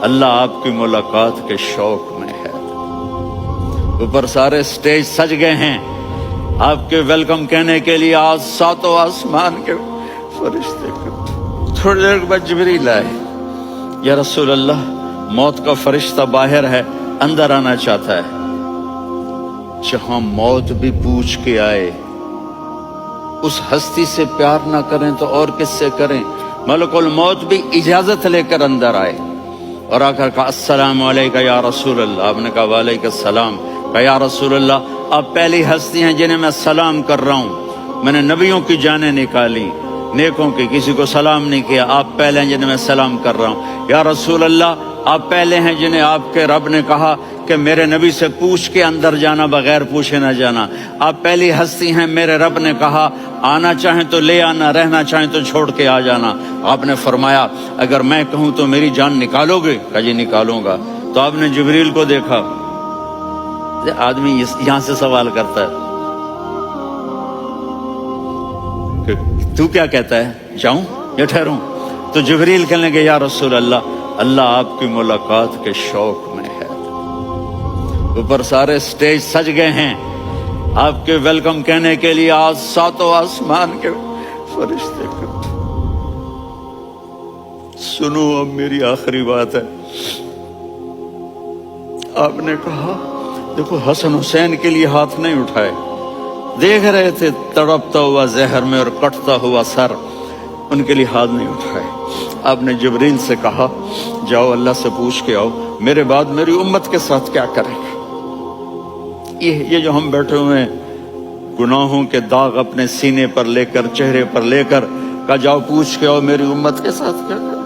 اللہ آپ کی ملاقات کے شوق میں ہے۔ اوپر سارے سٹیج سج گئے ہیں آپ کے ویلکم کہنے کے لیے، آج ساتوں آسمان کے فرشتے۔ تھوڑی دیر کے بعد جبریل آئے، یا رسول اللہ موت کا فرشتہ باہر ہے، اندر آنا چاہتا ہے۔ جہاں موت بھی پوچھ کے آئے، اس ہستی سے پیار نہ کریں تو اور کس سے کریں؟ ملک الموت بھی اجازت لے کر اندر آئے اور آ کر کہا السلام علیکم یا رسول اللہ۔ آپ نے کہا وعلیکم السلام۔ کہا یا رسول اللہ آپ پہلی ہستی ہیں جنہیں میں سلام کر رہا ہوں، میں نے نبیوں کی جانیں نکالی، نیکوں کی، کسی کو سلام نہیں کیا، آپ پہلے ہیں جنہیں میں سلام کر رہا ہوں۔ یا رسول اللہ آپ پہلے ہیں جنہیں آپ کے رب نے کہا کہ میرے نبی سے پوچھ کے اندر جانا، بغیر پوچھے نہ جانا۔ آپ پہلی ہستی ہیں، میرے رب نے کہا آنا چاہیں تو لے آنا، رہنا چاہیں تو چھوڑ کے آ جانا۔ آپ نے فرمایا اگر میں کہوں تو میری جان نکالو گے؟ کہا جی نکالوں گا۔ تو آپ نے جبریل کو دیکھا، آدمی یہاں سے سوال کرتا ہے کہ تو کیا کہتا ہے، جاؤں یا ٹھہروں؟ تو جبریل کہنے لگے یا رسول اللہ اللہ آپ کی ملاقات کے شوق میں ہے۔ اوپر سارے سٹیج سج گئے ہیں آپ کے ویلکم کہنے کے لیے، آج ساتوں آسمان کے فرشتے۔ سنو اب میری آخری بات ہے۔ آپ نے کہا دیکھو حسن حسین کے لیے ہاتھ نہیں اٹھائے، دیکھ رہے تھے تڑپتا ہوا زہر میں اور کٹتا ہوا سر، ان کے لیے ہاتھ نہیں اٹھائے۔ آپ نے جبریل سے کہا جاؤ اللہ سے پوچھ کے آؤ میرے بعد میری امت کے ساتھ کیا کریں گے۔ یہ جو ہم بیٹھے ہوئے ہیں گناہوں کے داغ اپنے سینے پر لے کر، چہرے پر لے کر، کہا جاؤ پوچھ کے آؤ میری امت کے ساتھ کیا کریں۔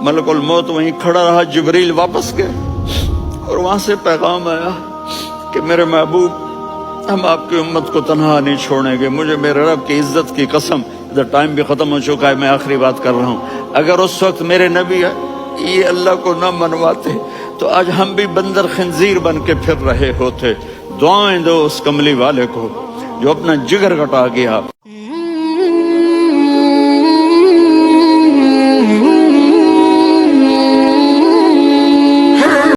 ملک الموت وہیں کھڑا رہا، جبریل واپس گئے اور وہاں سے پیغام آیا کہ میرے محبوب ہم آپ کی امت کو تنہا نہیں چھوڑیں گے، مجھے میرے رب کی عزت کی قسم، ادھر ٹائم بھی ختم ہو چکا ہے، میں آخری بات کر رہا ہوں، اگر اس وقت میرے نبی یہ اللہ کو نہ منواتے تو آج ہم بھی بندر خنزیر بن کے پھر رہے ہوتے۔ دعائیں دو اس کملی والے کو جو اپنا جگر کٹا گیا۔